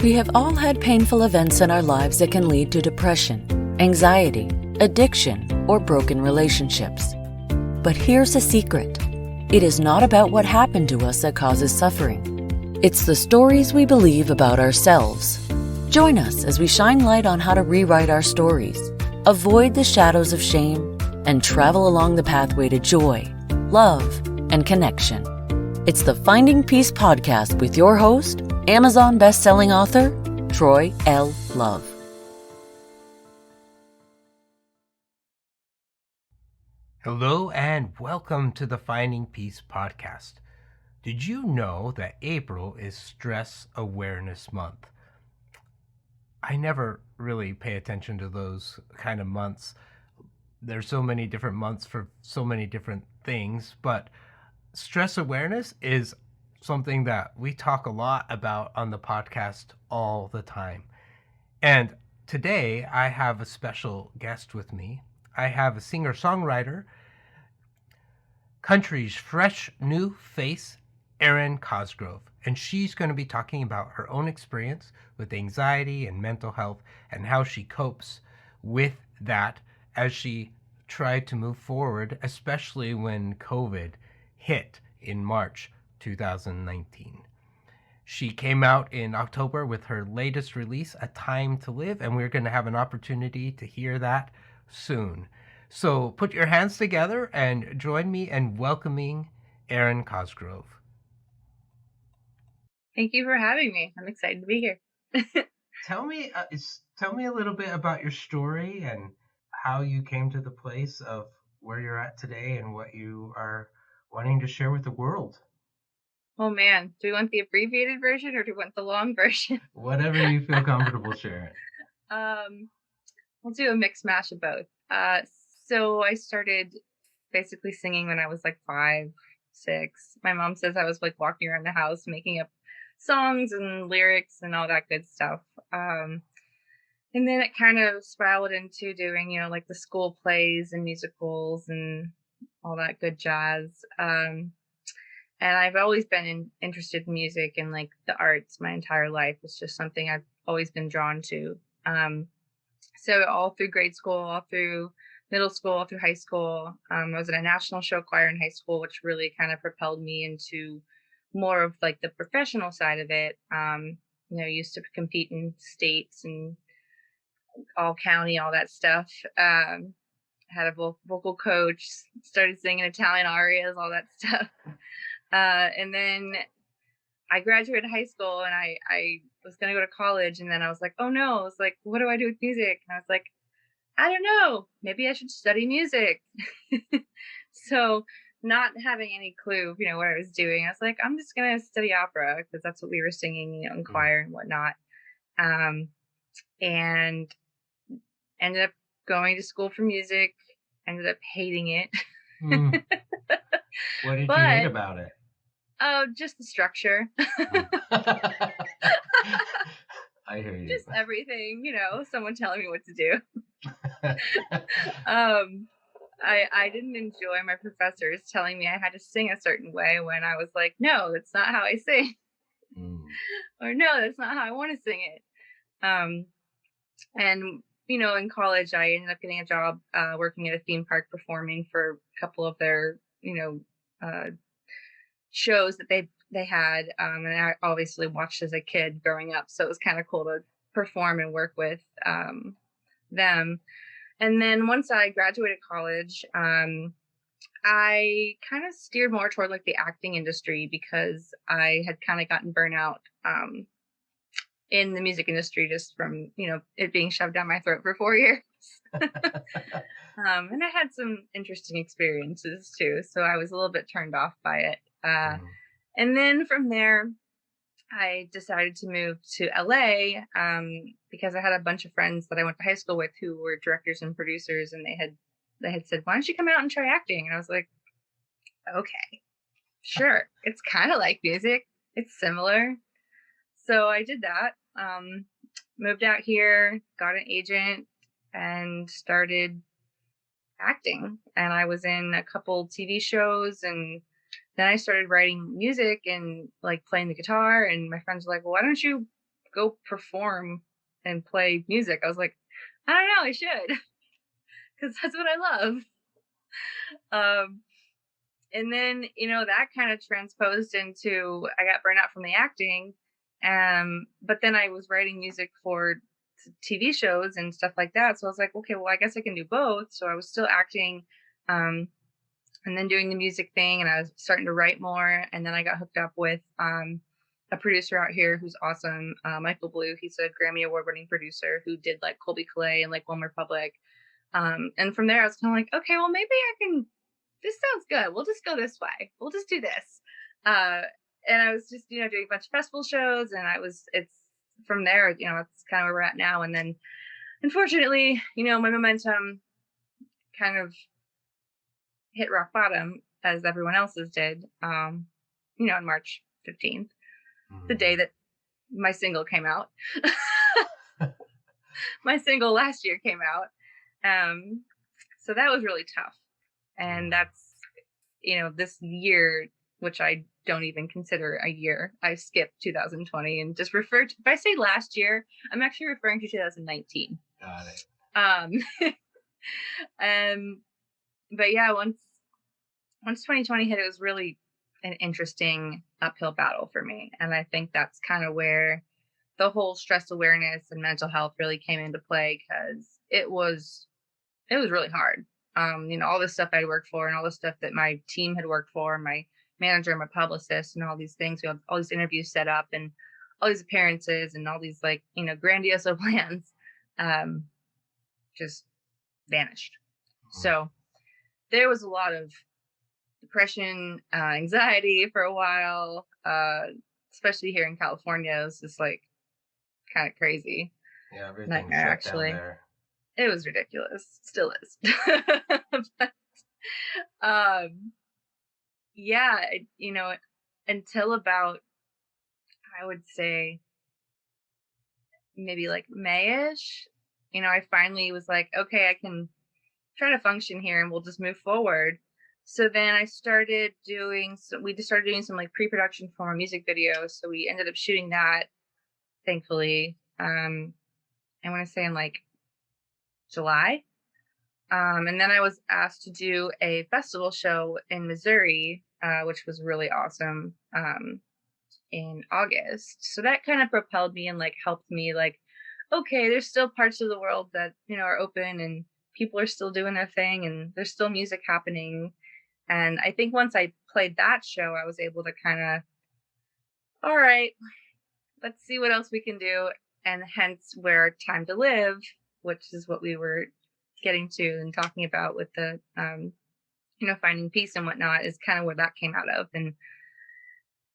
We have all had painful events in our lives that can lead to depression, anxiety, addiction, or broken relationships. But here's a secret. It is not about what happened to us that causes suffering. It's the stories we believe about ourselves. Join us as we shine light on how to rewrite our stories, avoid the shadows of shame, and travel along the pathway to joy, love, and connection. It's the Finding Peace podcast with your host, Amazon best-selling author, Troy L. Love. Hello and welcome to the Finding Peace podcast. Did you know that April is Stress Awareness Month? I never really pay attention to those kind of months. There's so many different months for so many different things, but stress awareness is something that we talk a lot about on the podcast all the time. And today I have a special guest with me. I have a singer-songwriter, country's fresh new face, Erin Cosgrove. And she's going to be talking about her own experience with anxiety and mental health and how she copes with that as she tried to move forward, especially when COVID hit in March 2019. She came out in October with her latest release, A Time to Live, and we're going to have an opportunity to hear that soon. So put your hands together and join me in welcoming Erin Cosgrove. Thank you for having me. I'm excited to be here. Tell me a little bit about your story and how you came to the place of where you're at today and what you are wanting to share with the world. Oh man, do we want the abbreviated version or do we want the long version? Whatever you feel comfortable sharing. We'll do a mix mash of both. So I started basically singing when I was like 5, 6. My mom says I was like walking around the house making up songs and lyrics and all that good stuff. And then it kind of spiraled into doing, like the school plays and musicals and all that good jazz. And I've always been interested in music and like the arts my entire life. It's just something I've always been drawn to. So all through grade school, all through middle school, all through high school, I was in a national show choir in high school, which really kind of propelled me into more of like the professional side of it. Used to compete in states and all county, all that stuff. Had a vocal coach, started singing Italian arias, all that stuff. And then I graduated high school and I was going to go to college. And then I was like, oh no, I was like, what do I do with music? And I was like, I don't know, maybe I should study music. So not having any clue, what I was doing, I was like, I'm just going to study opera because that's what we were singing, in choir and whatnot. And ended up going to school for music, ended up hating it. What did you hate about it? Oh, just the structure. I hear you. Just everything, someone telling me what to do. I didn't enjoy my professors telling me I had to sing a certain way when I was like, no, that's not how I sing. Or no, that's not how I want to sing it. And in college, I ended up getting a job working at a theme park performing for a couple of their, shows that they had. And I obviously watched as a kid growing up. So it was kind of cool to perform and work with them. And then once I graduated college, I kind of steered more toward like the acting industry because I had kind of gotten burnout in the music industry just from, it being shoved down my throat for 4 years. And I had some interesting experiences too. So I was a little bit turned off by it. And then from there, I decided to move to LA because I had a bunch of friends that I went to high school with who were directors and producers, and they had said, why don't you come out and try acting? And I was like, okay, sure. It's kind of like music. It's similar. So I did that, moved out here, got an agent, and started acting. And I was in a couple TV shows, and then I started writing music and like playing the guitar. And my friends were like, well, why don't you go perform and play music. I was like, I don't know, I should, because that's what I love. And then, that kind of transposed into, I got burned out from the acting. But then I was writing music for TV shows and stuff like that. So I was like, okay, well, I guess I can do both. So I was still acting, and then doing the music thing, and I was starting to write more. And then I got hooked up with a producer out here who's awesome, Michael Blue. He's a Grammy Award-winning producer who did like Colby Clay and like One Republic. And from there, I was kind of like, okay, well, maybe I can. This sounds good. We'll just go this way. We'll just do this. And I was just, doing a bunch of festival shows, and it's from there, it's kind of where we're at now. And then unfortunately, my momentum kind of hit rock bottom, as everyone else's did, on March 15th, the day that my single came out. My single last year came out. So that was really tough. And that's, this year, which I don't even consider a year. I skipped 2020 and just referred to, if I say last year, I'm actually referring to 2019. Got it. But yeah, once 2020 hit, it was really an interesting uphill battle for me. And I think that's kind of where the whole stress awareness and mental health really came into play, because it was really hard. All the stuff I'd worked for and all the stuff that my team had worked for, my manager, my publicist, and all these things. We had all these interviews set up and all these appearances and all these grandiose plans, just vanished. So there was a lot of depression, anxiety for a while, especially here in California. It was just like kind of crazy. Yeah, everything's Nightmare, shut actually. down there. It was ridiculous. Still is. But, yeah, until about, I would say, maybe like May-ish, I finally was like, okay, I can try to function here and we'll just move forward. So then we just started doing some like pre-production for our music video. So we ended up shooting that, thankfully. I want to say in like July. And then I was asked to do a festival show in Missouri, which was really awesome, in August. So that kind of propelled me and like helped me like, okay, there's still parts of the world that, are open and people are still doing their thing and there's still music happening. And I think once I played that show, I was able to kind of, all right, let's see what else we can do. And hence where Time to Live, which is what we were getting to and talking about with the, finding peace and whatnot, is kind of where that came out of. And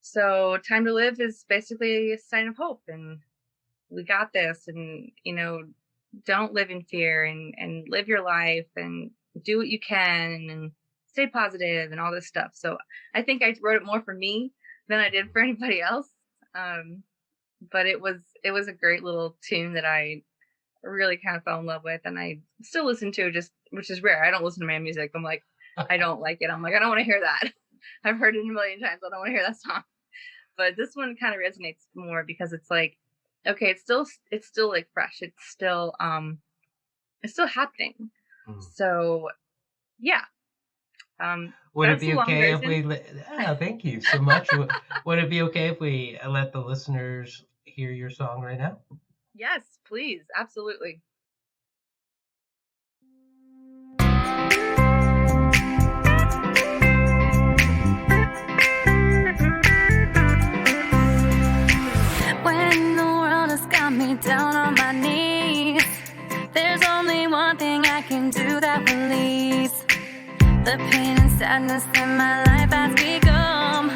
so Time to Live is basically a sign of hope, and we got this, and, don't live in fear and live your life and do what you can and stay positive and all this stuff. So I think I wrote it more for me than I did for anybody else. But it was a great little tune that I really kind of fell in love with, and I still listen to, just, which is rare. I don't listen to my music. I'm like, I don't like it. I'm like, I don't want to hear that. I've heard it a million times. I don't want to hear that song. But this one kind of resonates more because it's like, okay, it's still like fresh. It's still happening. So yeah. Would it be okay if we thank you so much. Would it be okay if we let the listeners hear your song right now? Yes, please. Absolutely. When the world has got me down on my knees, there's only one thing I can do that relieves the pain and sadness that my life has become.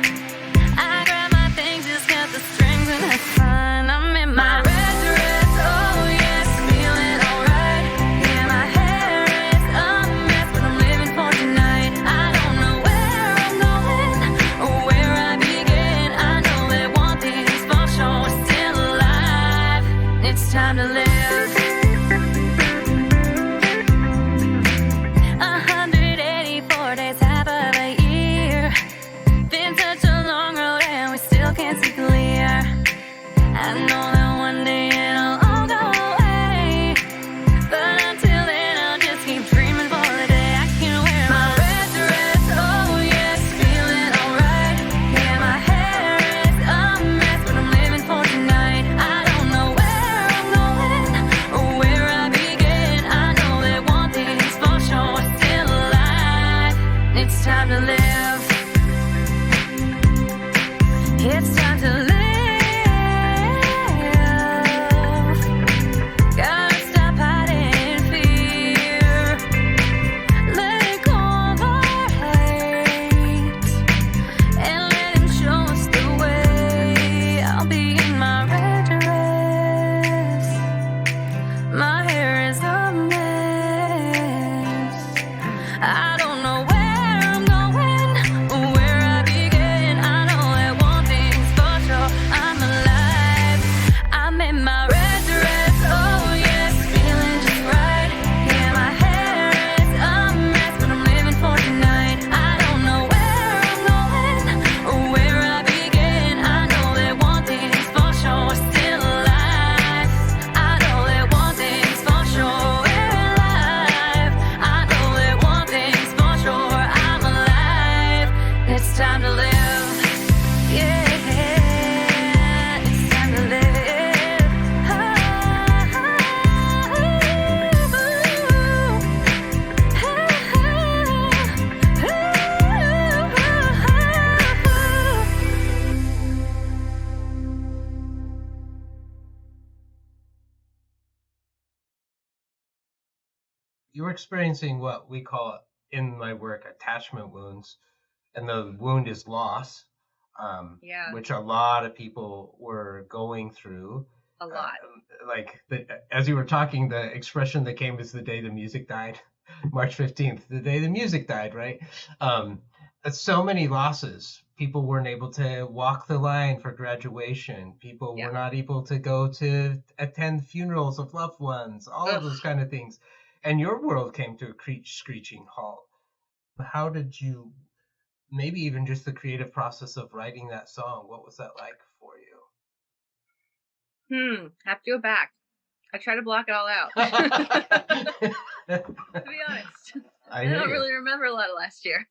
I grab my things, just cut the strings, and it's fine. I'm in my red dress, oh yes, feeling alright. Yeah, my hair is a mess, but I'm living for tonight. I don't know where I'm going or where I begin. I know that one thing's for sure, still alive. It's time to live. 184 days, half of a year. Been such a long road and we still can't see clear. I know that one you were experiencing what we call in my work attachment wounds, and the wound is loss, Yeah, which a lot of people were going through. a Uh, lot. as you were talking, the expression that came is the day the music died, March 15th, the day the music died, right? Um, so many losses. People weren't able to walk the line for graduation. People Yeah. were not able to go to attend funerals of loved ones, all of Ugh. those kind of things. And your world came to a screeching halt. How did you, maybe even just the creative process of writing that song, what was that like for Have to go back. I try to block it all out. you? To be honest, I I hear don't you. really remember a lot of last year.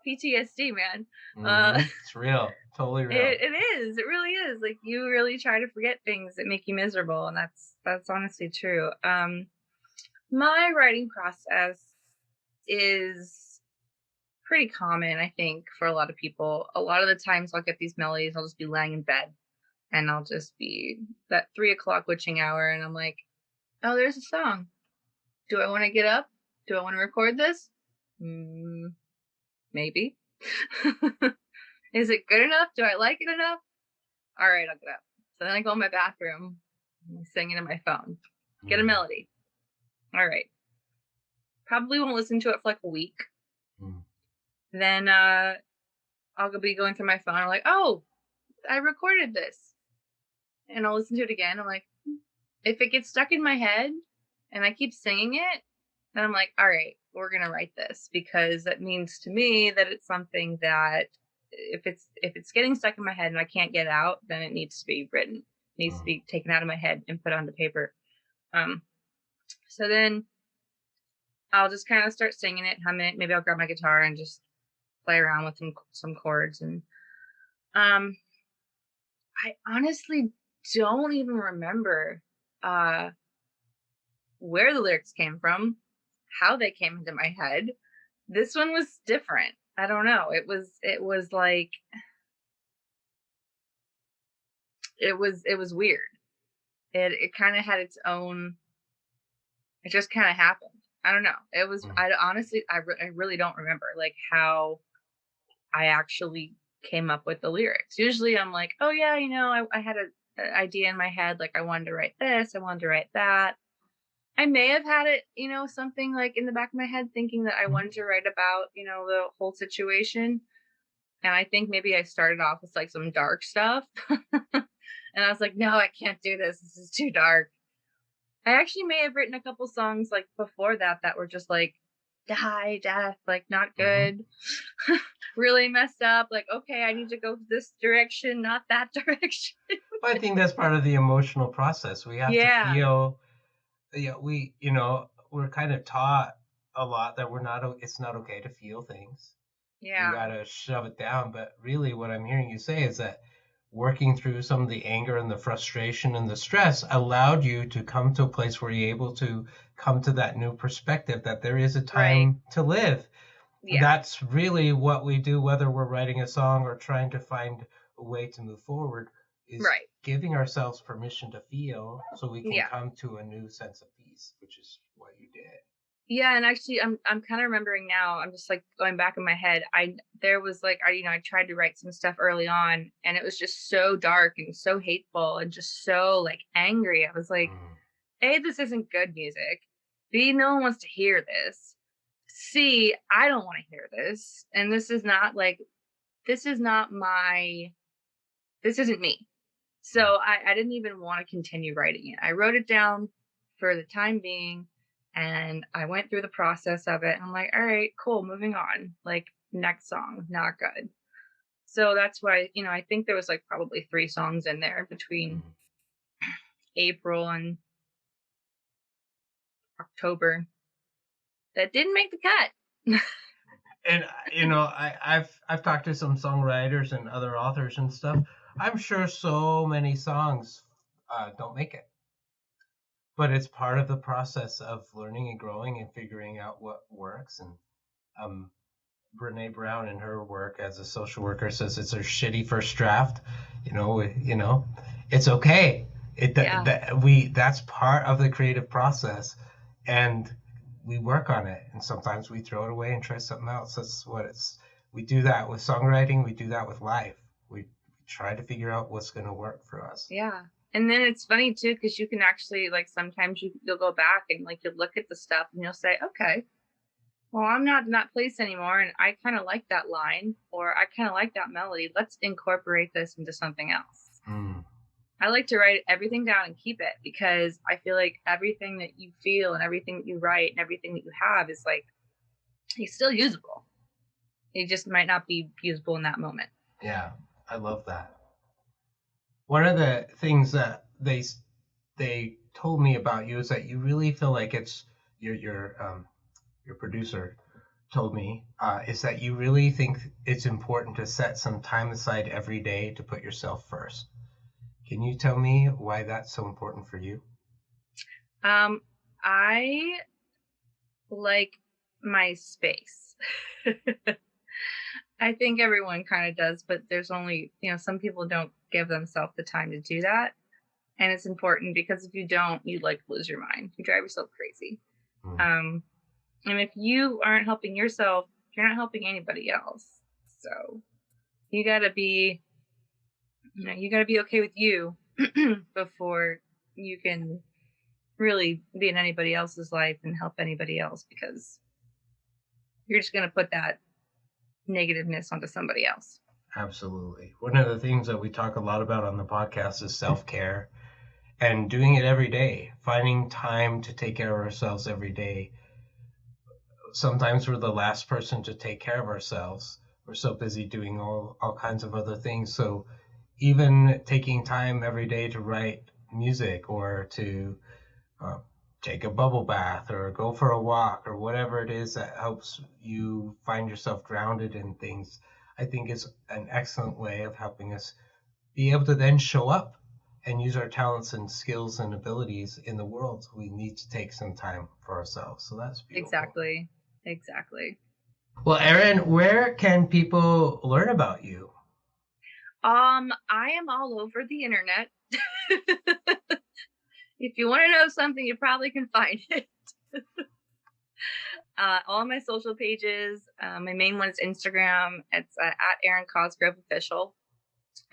PTSD, man. It's real, totally real. It is. It really is. Like you really try to forget things that make you miserable, and that's honestly true. My writing process is pretty common, I think, for a lot of people. A lot of the times I'll get these melodies, I'll just be laying in bed and I'll just be that 3 o'clock witching hour, and I'm like, oh, there's a song. Do I want to get up? Do I want to record this? Maybe. Is it good enough? Do I like it enough? All right, I'll get up. So then I go in my bathroom and I sing it in my phone. Get a melody. All right. Probably won't listen to it for like a week. Then I'll be going through my phone. I'm like, oh, I recorded this. And I'll listen to it again. I'm like, if it gets stuck in my head and I keep singing it, then I'm like, all right, we're going to write this, because that means to me that it's something that if it's getting stuck in my head and I can't get out, then it needs to be written. It needs to be taken out of my head and put onto paper. So then I'll just kind of start singing it, humming it. Maybe I'll grab my guitar and just play around with some chords. And I honestly don't even remember where the lyrics came from, how they came into my head. This one was different. I don't know. It was like it was weird. It kind of had its own. It just kind of happened. I don't know. It was. I honestly, I really don't remember like how I actually came up with the lyrics. Usually, I'm like, oh yeah, I had an idea in my head. Like I wanted to write this. I wanted to write that. I may have had it, something like in the back of my head thinking that I wanted to write about, the whole situation. And I think maybe I started off with like some dark stuff. And I was like, no, I can't do this. This is too dark. I actually may have written a couple songs like before that were just like death, like not good, really messed up. Like, okay, I need to go this direction, not that direction. Well, I think that's part of the emotional process. We have to feel. We're kind of taught a lot that it's not okay to feel things. Yeah. You gotta shove it down. But really what I'm hearing you say is that working through some of the anger and the frustration and the stress allowed you to come to a place where you're able to come to that new perspective that there is a time to live. Yeah. That's really what we do, whether we're writing a song or trying to find a way to move forward, is giving ourselves permission to feel so we can come to a new sense of peace, which is what you did. Yeah, and actually I'm kind of remembering now. I'm just like going back in my head. I tried to write some stuff early on and it was just so dark and so hateful and just so like angry. I was like, A, this isn't good music. B, no one wants to hear this. C, I don't want to hear this. And this isn't me. So I didn't even want to continue writing it. I wrote it down for the time being and I went through the process of it. And I'm like, all right, cool, moving on. Like next song, not good. So that's why, I think there was like probably 3 songs in there between April and October that didn't make the cut. And I've talked to some songwriters and other authors and stuff. I'm sure so many songs don't make it, but it's part of the process of learning and growing and figuring out what works. And Brene Brown in her work as a social worker says it's a shitty first draft. It's okay. That's part of the creative process, and we work on it, and sometimes we throw it away and try something else. That's what it's. We do that with songwriting. We do that with life. We try to figure out what's going to work for us. Yeah. And then it's funny too, because you can actually, like, sometimes you'll go back and like you'll look at the stuff and you'll say, okay, well, I'm not in that place anymore, and I kind of like that line, or I kind of like that melody. Let's incorporate this into something else. I like to write everything down and keep it, because I feel like everything that you feel and everything that you write and everything that you have is like, it's still usable. It just might not be usable in that moment. Yeah, I love that. One of the things that they told me about you is that you really feel like it's your producer told me is that you really think it's important to set some time aside every day to put yourself first. Can you tell me why that's so important for you? I like my space. I think everyone kind of does, but there's only, some people don't give themselves the time to do that. And it's important, because if you don't, you like lose your mind. You drive yourself crazy. And if you aren't helping yourself, you're not helping anybody else. So you gotta be okay with you before you can really be in anybody else's life and help anybody else, because you're just going to put that negativeness onto somebody else. Absolutely. One of the things that we talk a lot about on the podcast is self-care, and doing it every day, finding time to take care of ourselves every day. Sometimes we're the last person to take care of ourselves. We're so busy doing all kinds of other things. So even taking time every day to write music, or to take a bubble bath, or go for a walk, or whatever it is that helps you find yourself grounded in things, I think is an excellent way of helping us be able to then show up and use our talents and skills and abilities in the world. We need to take some time for ourselves. So that's beautiful. Exactly. Well, Erin, where can people learn about you? I am all over the internet. If you want to know something, you probably can find it. All my social pages. My main one is Instagram. It's at Erin Cosgrove Official.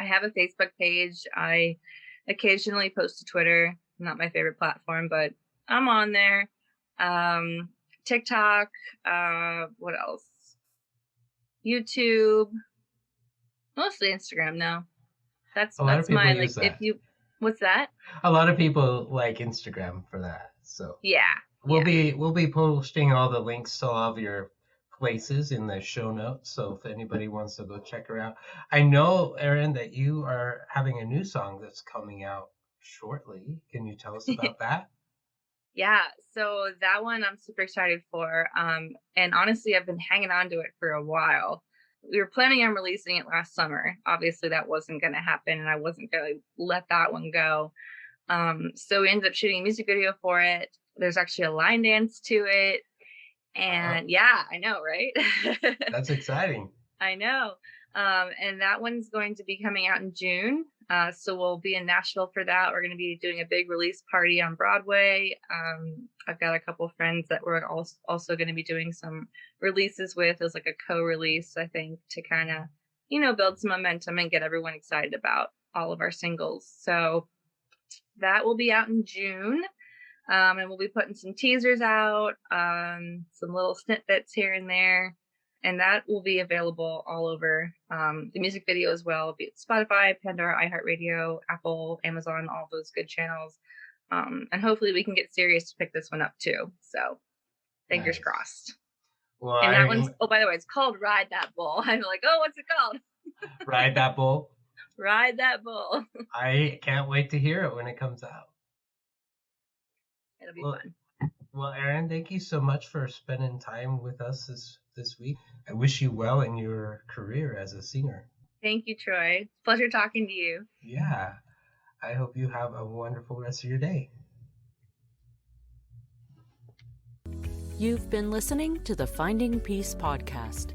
I have a Facebook page. I occasionally post to Twitter. Not my favorite platform, but I'm on there. TikTok. What else? YouTube. Mostly Instagram now. That's mine. Like, if you, what's that? A lot of people like Instagram for that. So yeah, we'll be posting all the links to all of your places in the show notes. So if anybody wants to go check her out, I know, Erin, that you are having a new song that's coming out shortly. Can you tell us about that? Yeah, so that one I'm super excited for. And honestly, I've been hanging on to it for a while. We were planning on releasing it last summer. Obviously, that wasn't going to happen, and I wasn't going to let that one go. So we ended up shooting a music video for it. There's actually a line dance to it. And yeah, I know, right? That's exciting. I know. And that one's going to be coming out in June. So we'll be in Nashville for that. We're going to be doing a big release party on Broadway. I've got a couple of friends that we're also going to be doing some releases with as like a co-release, I think, to kind of, build some momentum and get everyone excited about all of our singles. So that will be out in June. And we'll be putting some teasers out, some little snippets here and there. And that will be available all over. The music video as well, be it Spotify, Pandora, iHeartRadio, Apple, Amazon, all those good channels. And hopefully we can get Sirius to pick this one up too. So fingers crossed. Well, and that one's, by the way, it's called Ride That Bull. I'm like, oh, what's it called? Ride That Bull? Ride That Bull. I can't wait to hear it when it comes out. It'll be fun. Well, Erin, thank you so much for spending time with us this week. I wish you well in your career as a singer. Thank you, Troy. Pleasure talking to you. Yeah. I hope you have a wonderful rest of your day. You've been listening to the Finding Peace podcast.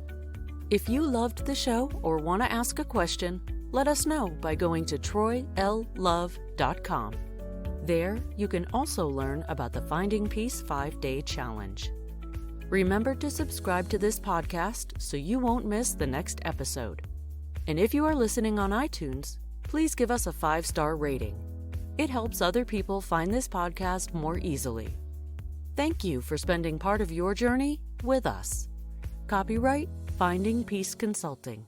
If you loved the show or want to ask a question, let us know by going to troylove.com. There, you can also learn about the Finding Peace 5-Day Challenge. Remember to subscribe to this podcast so you won't miss the next episode. And if you are listening on iTunes, please give us a 5-star rating. It helps other people find this podcast more easily. Thank you for spending part of your journey with us. Copyright Finding Peace Consulting.